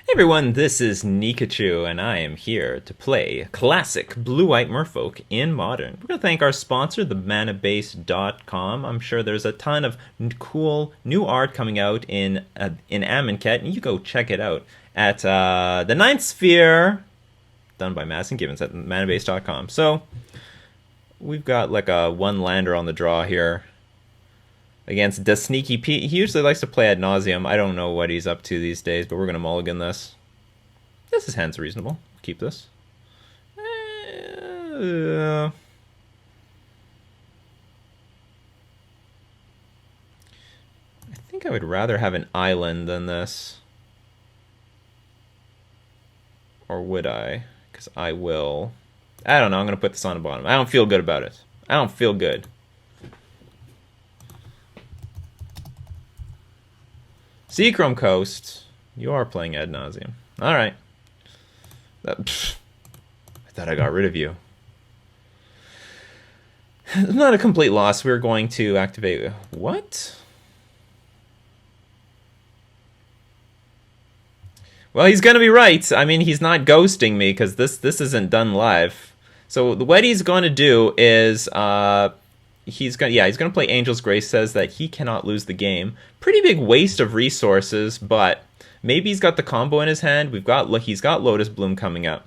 Hey everyone, this is Nikachu, and I am here to play classic blue-white Merfolk in Modern. We're going to thank our sponsor, the Pt.2. I'm sure there's a ton of cool new art coming out in Amonkhet, and you go check it out at the Ninth Sphere, done by Madison Givens at manabase.com. So, we've got like a one-lander on the draw here against the Sneaky Pete. He usually likes to play ad nauseam. I don't know what he's up to these days, but we're going to mulligan this. This is hand's reasonable. Keep this. I think I would rather have an island than this. Or would I? Because I will. I don't know. I'm going to put this on the bottom. I don't feel good about it. I don't feel good. Seachrome Coast. You are playing ad nauseam. Alright. I thought I got rid of you. Not a complete loss. We're going to activate... What? Well, he's going to be right. I mean, he's not ghosting me because this isn't done live. So what he's going to do is... he's gonna play Angel's Grace. Says that he cannot lose the game. Pretty big waste of resources, but maybe he's got the combo in his hand. He's got Lotus Bloom coming up,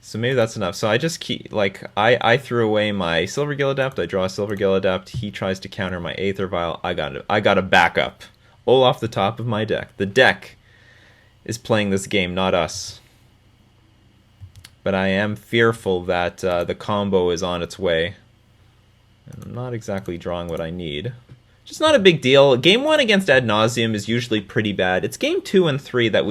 so maybe that's enough. So I just keep I threw away my Silvergill Adept. I draw a Silvergill Adept. He tries to counter my Aether Vial. I got a backup, all off the top of my deck. The deck is playing this game, not us. But I am fearful that the combo is on its way. And I'm not exactly drawing what I need. Just not a big deal. Game 1 against ad nauseam is usually pretty bad. It's game 2 and 3 that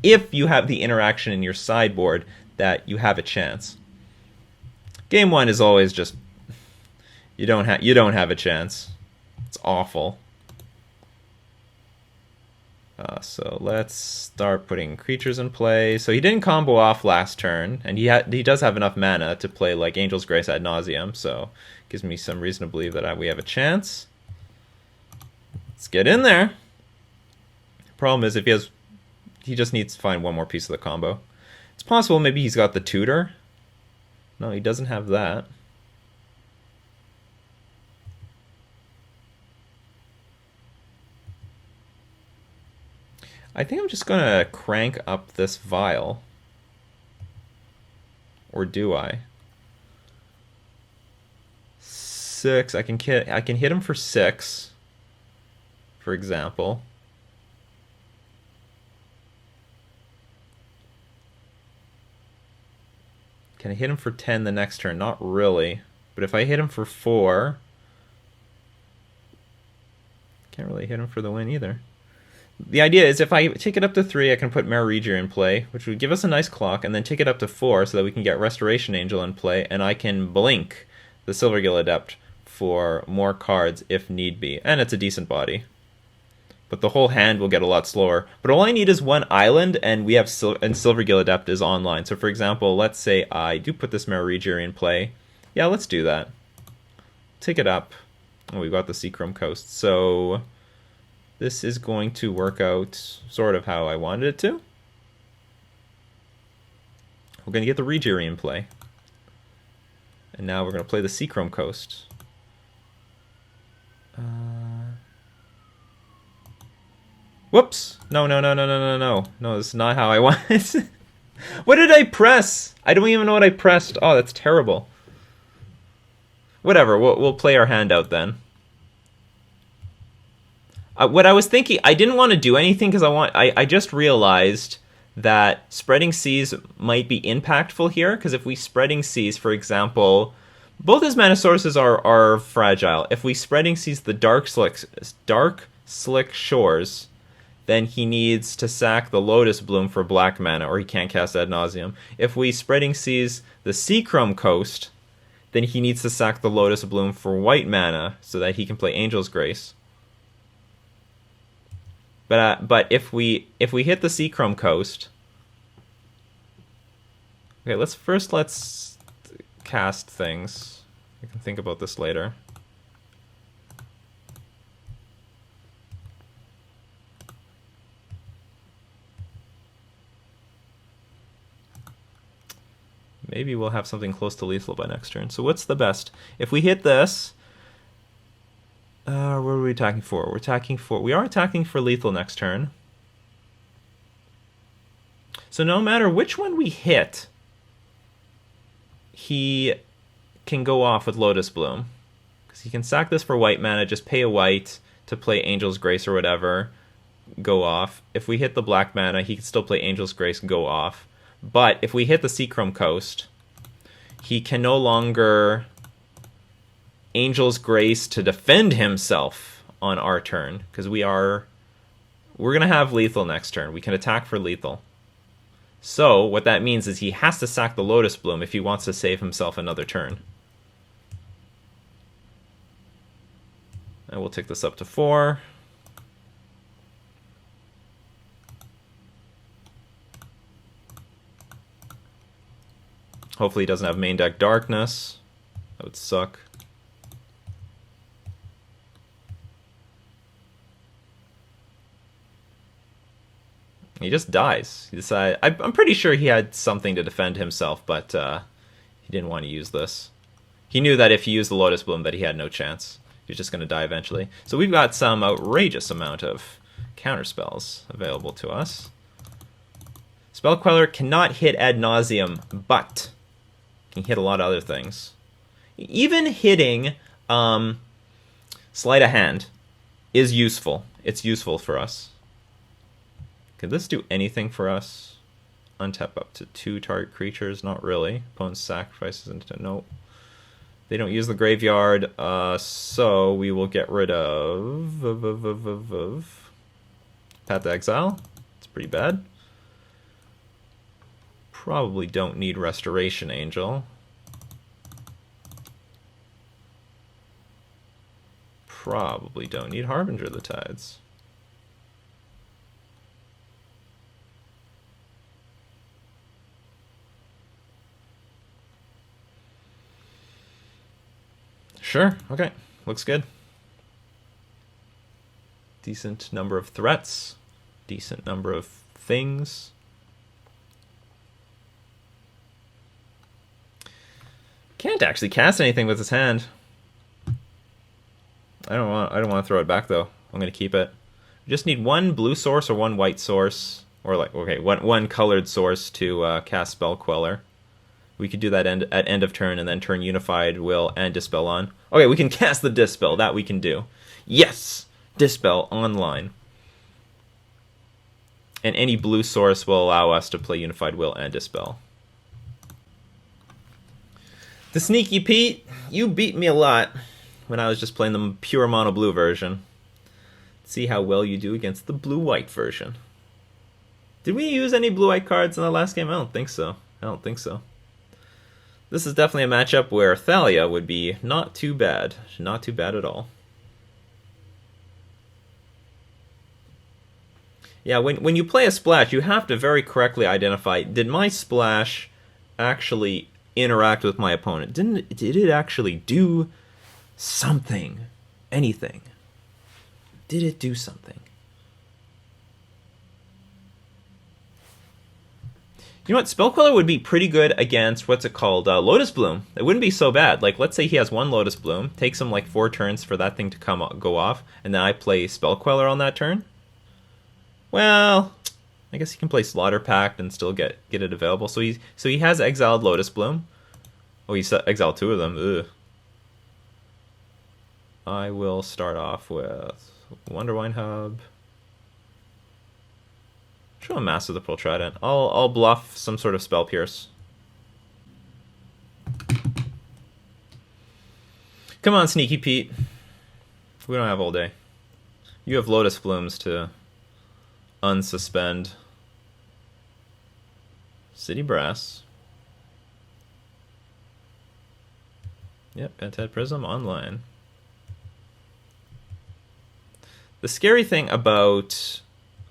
if you have the interaction in your sideboard, that you have a chance. Game 1 is always just you don't have a chance. It's awful. So let's start putting creatures in play. So he didn't combo off last turn, and he does have enough mana to play like Angel's Grace ad nauseam, so gives me some reason to believe that we have a chance. Let's get in there. Problem is, if he just needs to find one more piece of the combo. It's possible maybe he's got the tutor. No, he doesn't have that. I think I'm just going to crank up this vial. Or do I? 6. I can hit him for 6, for example. Can I hit him for 10 the next turn? Not really. But if I hit him for 4... Can't really hit him for the win either. The idea is if I take it up to 3, I can put Merfolk in play, which would give us a nice clock, and then take it up to 4 so that we can get Restoration Angel in play, and I can blink the Silvergill Adept for more cards if need be. And it's a decent body. But the whole hand will get a lot slower. But all I need is one island, and Silvergill Adept is online. So for example, let's say I do put this Merfolk in play. Yeah, let's do that. Take it up. Oh, we've got the Seachrome Coast. So... this is going to work out sort of how I wanted it to. We're going to get the Regiri in play. And now we're going to play the Seachrome Coast. Whoops! No. No, this is not how I want it. What did I press? I don't even know what I pressed. Oh, that's terrible. Whatever, we'll play our hand out then. What I was thinking, I didn't want to do anything because I just realized that Spreading Seas might be impactful here, because if we Spreading Seas, for example, both his mana sources are fragile. If we Spreading Seas the Dark Slick Shores, then he needs to sack the Lotus Bloom for black mana, or he can't cast ad nauseam. If we Spreading Seas the Seachrome Coast, then he needs to sack the Lotus Bloom for white mana so that he can play Angel's Grace. But if we hit the Seachrome Coast, okay, let's cast things. I can think about this later. Maybe we'll have something close to lethal by next turn. So what's the best? If we hit this, what are we attacking for? We are attacking for lethal next turn. So no matter which one we hit, he can go off with Lotus Bloom. Because he can sack this for white mana, just pay a white to play Angel's Grace or whatever, go off. If we hit the black mana, he can still play Angel's Grace, go off. But if we hit the Seachrome Coast, he can no longer Angel's Grace to defend himself on our turn, because we're going to have lethal next turn. We can attack for lethal. So what that means is he has to sack the Lotus Bloom if he wants to save himself another turn. And we'll take this up to 4. Hopefully he doesn't have main deck Darkness. That would suck. He just dies. He decided, I'm pretty sure he had something to defend himself, but he didn't want to use this. He knew that if he used the Lotus Bloom that he had no chance. He was just going to die eventually. So we've got some outrageous amount of counterspells available to us. Spell Queller cannot hit Ad Nauseam, but can hit a lot of other things. Even hitting Sleight of Hand is useful. It's useful for us. Could this do anything for us? Untap up to 2 target creatures? Not really. Opponent sacrifices into... Nope. They don't use the graveyard, so we will get rid of... Path to Exile. It's pretty bad. Probably don't need Restoration Angel. Probably don't need Harbinger of the Tides. Sure, okay. Looks good. Decent number of threats. Decent number of things. Can't actually cast anything with his hand. I don't want to throw it back though. I'm gonna keep it. We just need one blue source or one white source, or like one colored source to cast Spell Queller. We could do that at end of turn and then turn Unified Will and Dispel on. Okay, we can cast the Dispel. That we can do. Yes! Dispel online. And any blue source will allow us to play Unified Will and Dispel. The Sneaky Pete, you beat me a lot when I was just playing the pure mono blue version. See how well you do against the blue-white version. Did we use any blue-white cards in the last game? I don't think so. This is definitely a matchup where Thalia would be not too bad. Not too bad at all. Yeah, when you play a splash, you have to very correctly identify, did my splash actually interact with my opponent? Did it actually do something? Anything? Did it do something? You know what? Spell Queller would be pretty good against, what's it called? Lotus Bloom. It wouldn't be so bad. Like, let's say he has one Lotus Bloom. Takes him like 4 turns for that thing to go off. And then I play Spell Queller on that turn. Well, I guess he can play Slaughter Pact and still get it available. So he has exiled Lotus Bloom. Oh, he's exiled 2 of them. Ugh. I will start off with Wonderwine Hub. Show a Master of the Pearl Trident. I'll bluff some sort of Spell Pierce. Come on, Sneaky Pete. We don't have all day. You have Lotus Blooms to unsuspend. City Brass. Yep, Pentad Prism online. The scary thing about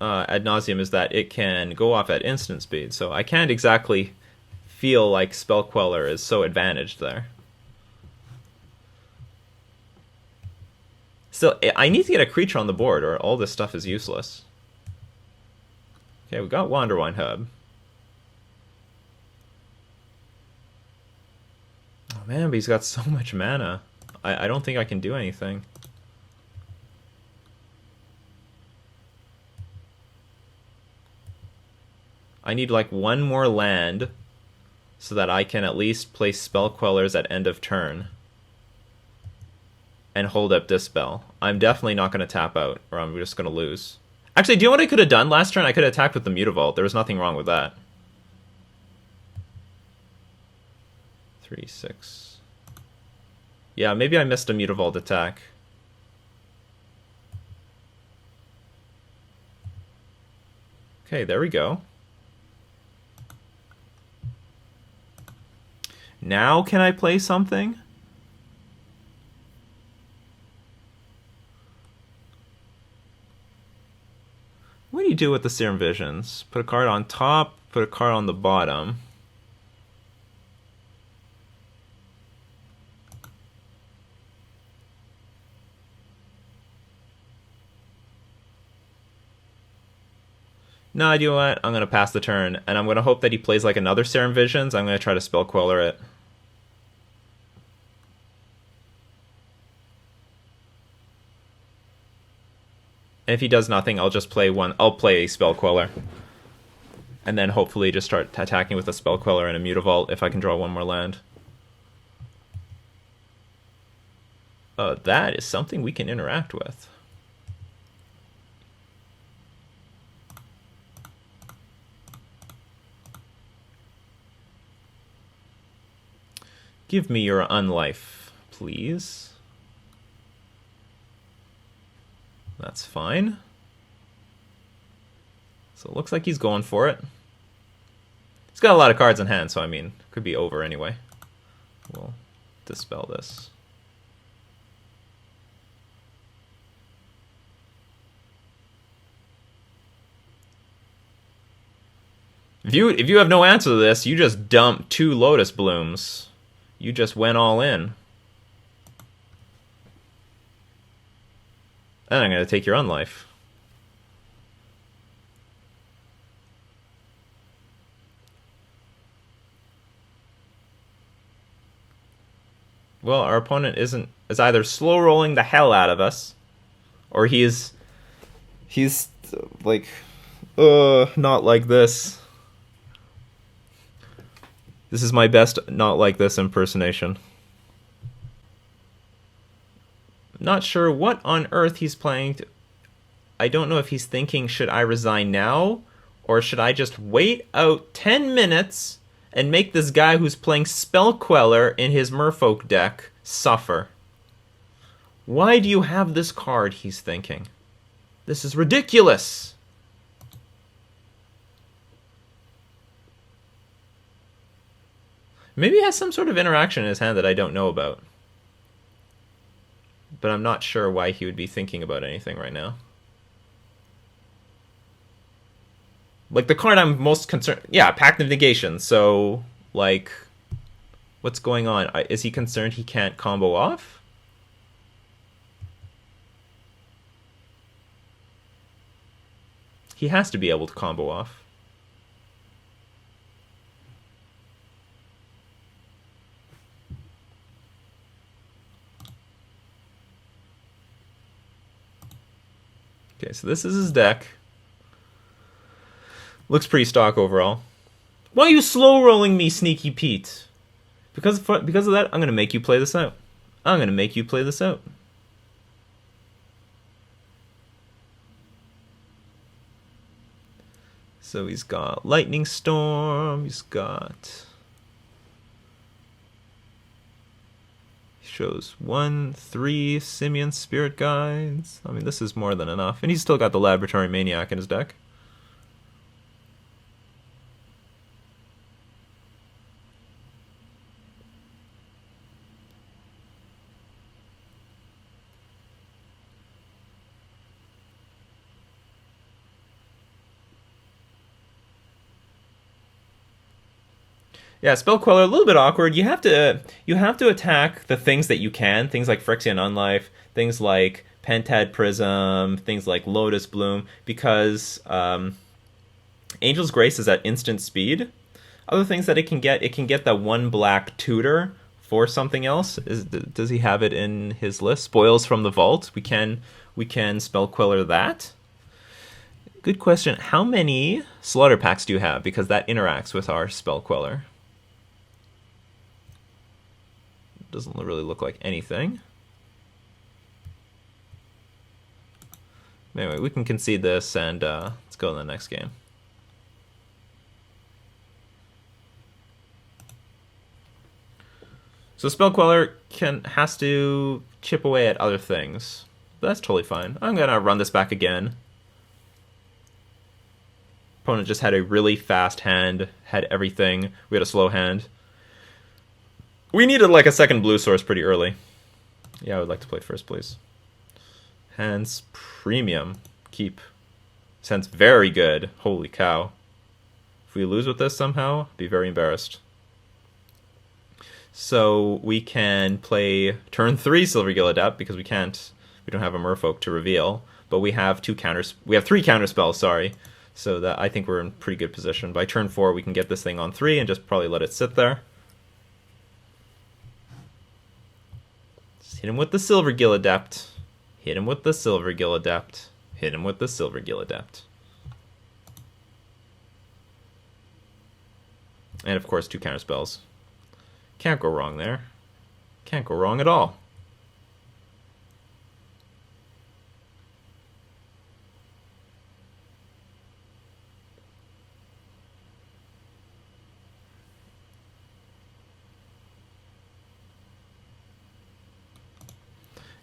Ad Nauseam is that it can go off at instant speed, so I can't exactly feel like Spell Queller is so advantaged there. Still, I need to get a creature on the board or all this stuff is useless. Okay, we got Wanderwine Hub. Oh man, but he's got so much mana. I don't think I can do anything. I need like one more land so that I can at least place Spell Quellers at end of turn and hold up Dispel. I'm definitely not going to tap out, or I'm just going to lose. Actually, do you know what I could have done last turn? I could have attacked with the Mutavault. There was nothing wrong with that. 3, 6. Yeah, maybe I missed a Mutavault attack. Okay, there we go. Now can I play something? What do you do with the Serum Visions? Put a card on top, put a card on the bottom. No, you know what? I'm going to pass the turn, and I'm going to hope that he plays like another Serum Visions. I'm going to try to Spell Queller it. And if he does nothing, I'll just play one. I'll play a Spell Queller. And then hopefully just start attacking with a Spell Queller and a Mutavault if I can draw one more land. That is something we can interact with. Give me your unlife, please. That's fine. So it looks like he's going for it. He's got a lot of cards in hand, so I mean, could be over anyway. We'll dispel this. If you have no answer to this, you just dump 2 Lotus Blooms. You just went all in. And I'm going to take your unlife. Well, our opponent is either slow rolling the hell out of us, or he's like, not like this. This is my best not like this impersonation. Not sure what on earth he's playing. I don't know if he's thinking, should I resign now? Or should I just wait out 10 minutes and make this guy who's playing Spell Queller in his Merfolk deck suffer? Why do you have this card, he's thinking. This is ridiculous! Maybe he has some sort of interaction in his hand that I don't know about. But I'm not sure why he would be thinking about anything right now. Like, the card I'm most concerned... Yeah, Pact of Negation. So, like, what's going on? Is he concerned he can't combo off? He has to be able to combo off. Okay, so this is his deck. Looks pretty stock overall. Why are you slow rolling me, Sneaky Pete? Because of that, I'm going to make you play this out. I'm going to make you play this out. So he's got Lightning Storm. He's got... Shows 1, 3 Simian Spirit Guides. I mean, this is more than enough. And he's still got the Laboratory Maniac in his deck. Yeah, Spell Queller, a little bit awkward. You have to attack the things that you can, things like Phyrexian Unlife, things like Pentad Prism, things like Lotus Bloom, because Angel's Grace is at instant speed. Other things that it can get that 1 black tutor for something else? Does he have it in his list? Spoils from the vault. We can spell queller that. Good question. How many slaughter packs do you have? Because that interacts with our spell queller. Doesn't really look like anything. Anyway, we can concede this and let's go to the next game. So spell queller has to chip away at other things. But that's totally fine. I'm gonna run this back again. Opponent just had a really fast hand, had everything. We had a slow hand. We needed like a second blue source pretty early. Yeah, I would like to play first, please. Hands premium. Keep. Sense very good. Holy cow. If we lose with this somehow, I'd be very embarrassed. So we can play turn 3 Silvergill Adept because we don't have a Merfolk to reveal, but we have 3 counter spells, sorry. So that I think we're in pretty good position. By turn 4 we can get this thing on 3 and just probably let it sit there. Just hit him with the Silvergill Adept. Hit him with the Silvergill Adept. Hit him with the Silvergill Adept. And of course 2 counter spells. Can't go wrong there. Can't go wrong at all.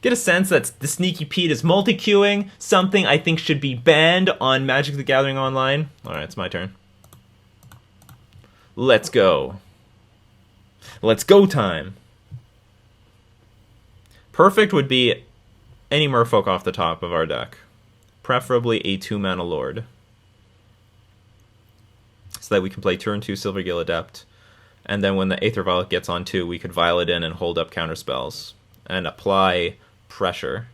Get a sense that the Sneaky Pete is multi-queuing, something I think should be banned on Magic the Gathering Online. Alright, it's my turn. Let's go. Let's go time. Perfect would be any Merfolk off the top of our deck. Preferably a 2-mana Lord. So that we can play turn 2 Silvergill Adept. And then when the Aether Violet gets on 2, we could Violet in and hold up counter spells. And apply pressure.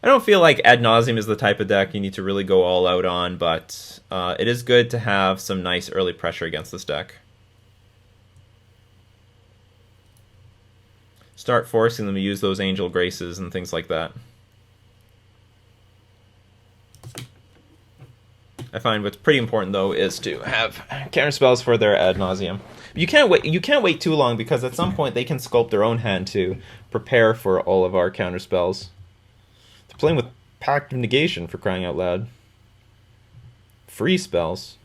I don't feel like Ad Nauseam is the type of deck you need to really go all out on, but it is good to have some nice early pressure against this deck. Start forcing them to use those Angel Graces and things like that. I find what's pretty important though is to have counter spells for their Ad Nauseam. You can't wait too long because at some point they can sculpt their own hand to prepare for all of our counter spells. They're playing with Pact of Negation, for crying out loud. Free spells.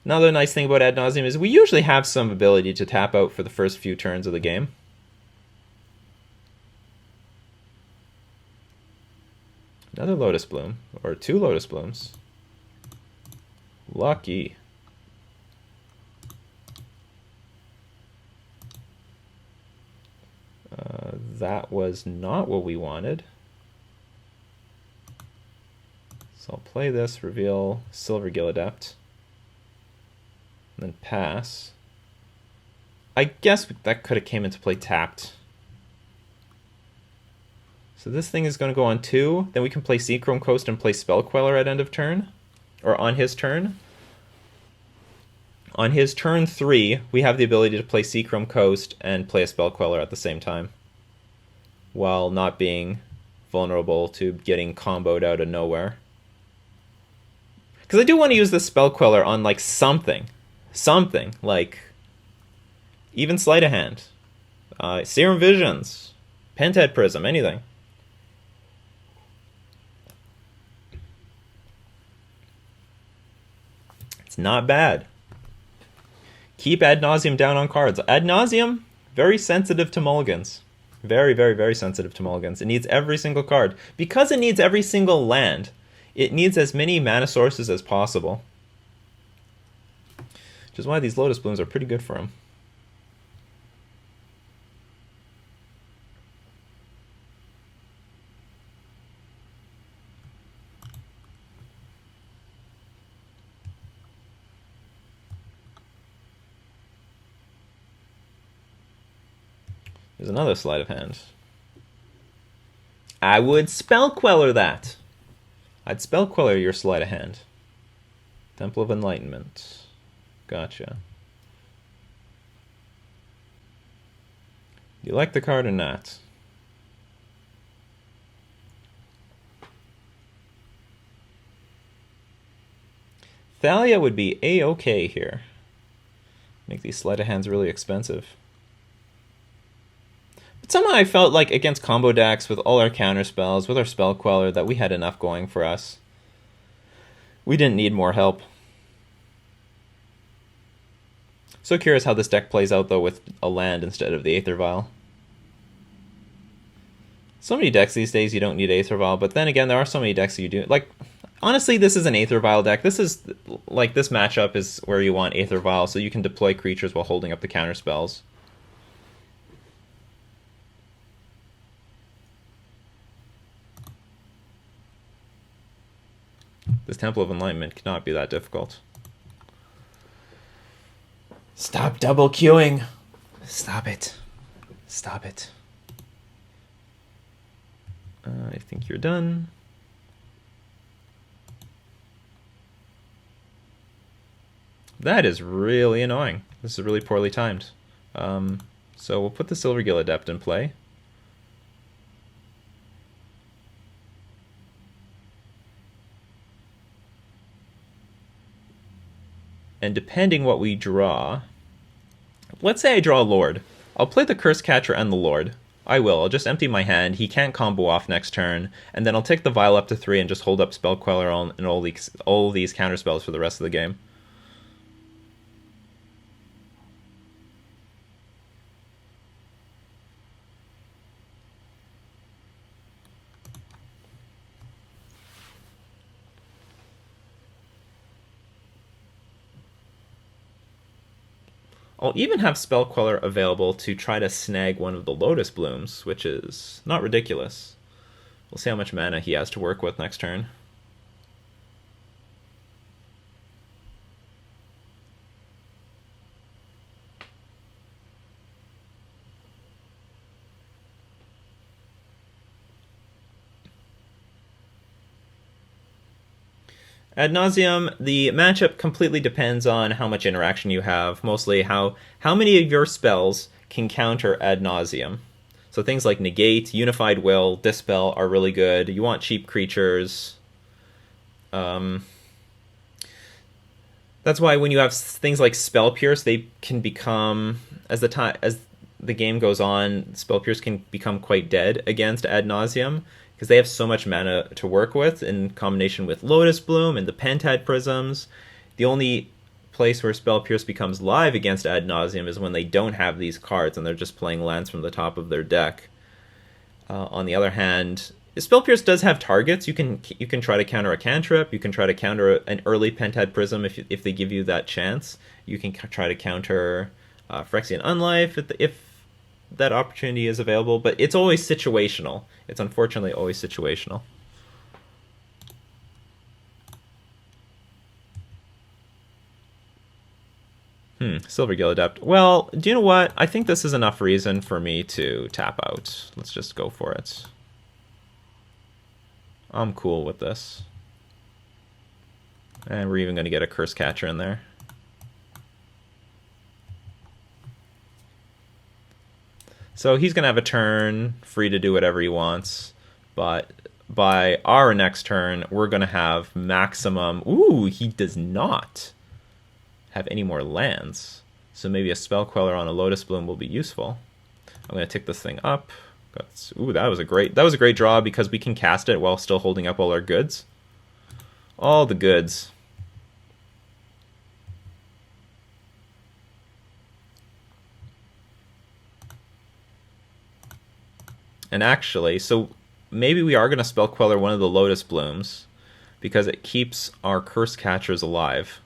Another nice thing about Ad Nauseam is we usually have some ability to tap out for the first few turns of the game. Another Lotus Bloom, or 2 Lotus Blooms. Lucky. That was not what we wanted. So I'll play this, reveal Silvergill Adept, and then pass. I guess that could have came into play tapped. So this thing is going to go on 2. Then we can play Seachrome Coast and play Spell Queller at end of turn. Or on his turn. On his turn 3, we have the ability to play Seachrome Coast and play a Spell Queller at the same time, while not being vulnerable to getting comboed out of nowhere. Because I do want to use this Spell Queller on like something, like even Sleight of Hand, Serum Visions, Penthead Prism, anything. It's not bad. Keep Ad Nauseam down on cards. Ad Nauseam, very sensitive to mulligans. Very, very, very sensitive to mulligans. It needs every single card. Because it needs every single land, it needs as many mana sources as possible. Which is why these Lotus Blooms are pretty good for him. There's another sleight of hand. I would Spell Queller that. I'd Spell Queller your sleight of hand. Temple of Enlightenment. Gotcha. You like the card or not? Thalia would be a-okay here. Make these sleight of hands really expensive. But somehow I felt like against combo decks with all our counter spells, with our spell queller, that we had enough going for us. We didn't need more help. So curious how this deck plays out though with a land instead of the Aether Vial. So many decks these days you don't need Aether Vial, but then again there are so many decks that you do. Like, honestly, this is an Aether Vial deck. This is, like, this matchup is where you want Aether Vial so you can deploy creatures while holding up the counter spells. This Temple of Enlightenment cannot be that difficult. Stop double queuing. Stop it. Stop it. I think you're done. That is really annoying. This is really poorly timed. So we'll put the Silvergill Adept in play. And depending what we draw, let's say I draw a Lord. I'll play the Curse Catcher and the Lord. I will. I'll just empty my hand. He can't combo off next turn, and then I'll take the Vial up to 3 and just hold up Spell Queller and all these counter spells for the rest of the game. I'll even have Spell Queller available to try to snag one of the Lotus Blooms, which is not ridiculous. We'll see how much mana he has to work with next turn. Ad Nauseam, the matchup completely depends on how much interaction you have, mostly how many of your spells can counter Ad Nauseam. So things like Negate, Unified Will, Dispel are really good. You want cheap creatures. That's why when you have things like Spell Pierce, they can become, as the game goes on, Spell Pierce can become quite dead against Ad Nauseam, because they have so much mana to work with in combination with Lotus Bloom and the Pentad Prisms. The only place where Spell Pierce becomes live against Ad Nauseam is when they don't have these cards and they're just playing lands from the top of their deck. On the other hand, Spell Pierce does have targets. You can try to counter a cantrip. You can try to counter an early Pentad Prism if they give you that chance. You can try to counter Phyrexian Unlife if that opportunity is available, but it's always situational. It's unfortunately always situational. Silvergill Adept. Well, do you know what? I think this is enough reason for me to tap out. Let's just go for it. I'm cool with this. And we're even going to get a Curse Catcher in there. So he's going to have a turn, free to do whatever he wants, but by our next turn, we're going to have maximum... Ooh, he does not have any more lands. So maybe a Spell Queller on a Lotus Bloom will be useful. I'm going to tick this thing up. Ooh, that was a great draw because we can cast it while still holding up all our goods. All the goods. And actually, so maybe we are going to Spell Queller one of the Lotus Blooms because it keeps our Curse Catchers alive.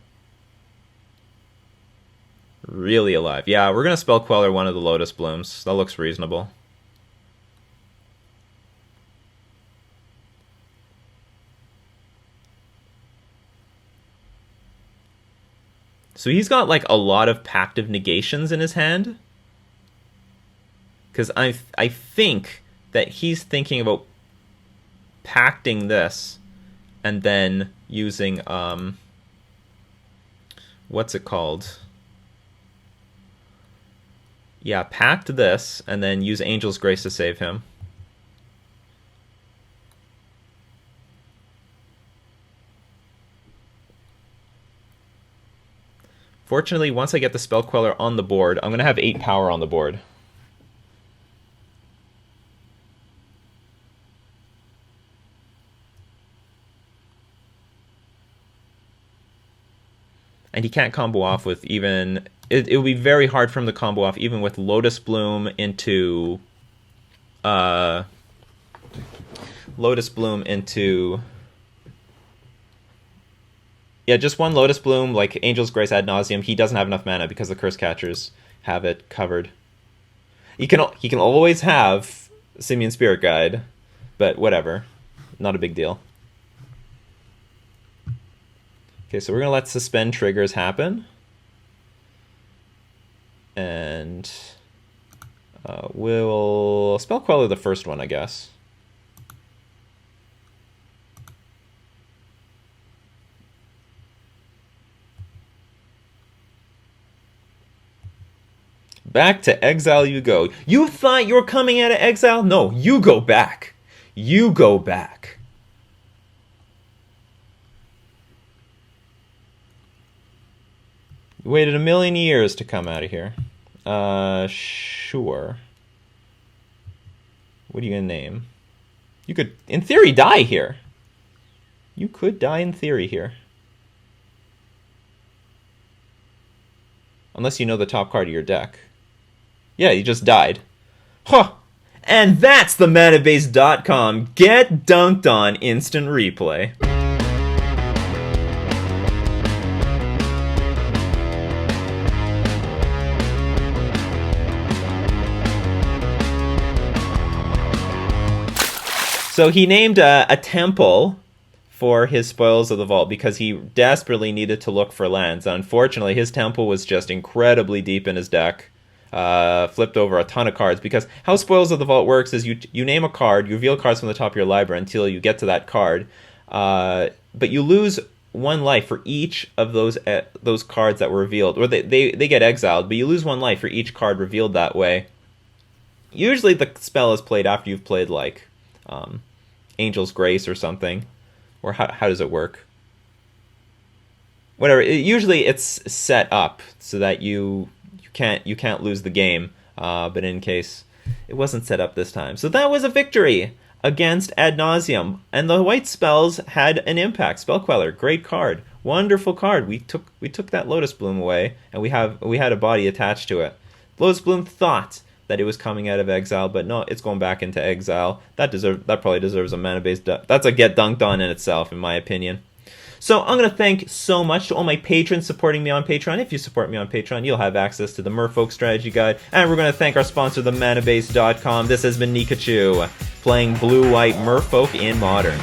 Really alive. Yeah, we're going to Spell Queller one of the Lotus Blooms. That looks reasonable. So he's got like a lot of Pactive Negations in his hand. Because I think that he's thinking about pacting this and then using what's it called? Yeah, pact this, and then use Angel's Grace to save him. Fortunately, once I get the Spell Queller on the board, I'm going to have 8 power on the board. And he can't combo off with even... It would be very hard for him to combo off even with Lotus Bloom into... Lotus Bloom into... Yeah, just one Lotus Bloom, like Angel's Grace ad nauseam. He doesn't have enough mana because the Curse Catchers have it covered. He can always have Simian Spirit Guide, but whatever. Not a big deal. Okay, so we're going to let suspend triggers happen. And we'll Spell Queller the first one, I guess. Back to exile you go. You thought you were coming out of exile? No, you go back. You go back. You waited 1,000,000 years to come out of here. Sure. What are you going to name? You could, in theory, die here. You could die in theory here. Unless you know the top card of your deck. Yeah, you just died. Huh! And that's the Manabase.com Get Dunked On Instant Replay. So he named a temple for his Spoils of the Vault because he desperately needed to look for lands. Unfortunately, his temple was just incredibly deep in his deck. Flipped over a ton of cards, because how Spoils of the Vault works is you name a card, you reveal cards from the top of your library until you get to that card, but you lose 1 life for each of those cards that were revealed, or they get exiled, but you lose 1 life for each card revealed that way. Usually the spell is played after you've played like Angel's Grace or something, or how does it work? Whatever. Usually it's set up so that you can't lose the game, but in case it wasn't set up this time. So that was a victory against Ad Nauseam, and the white spells had an impact. Spell Queller, great card, wonderful card. We took that Lotus Bloom away, and we had a body attached to it. Lotus Bloom thought that it was coming out of exile, but no, it's going back into exile. That probably deserves a mana based. That's a Get Dunked On in itself, in my opinion. So I'm going to thank so much to all my patrons supporting me on Patreon. If you support me on Patreon, you'll have access to the Merfolk Strategy Guide. And we're going to thank our sponsor, the Manabase.com. This has been Nikachu, playing Blue-White Merfolk in Modern.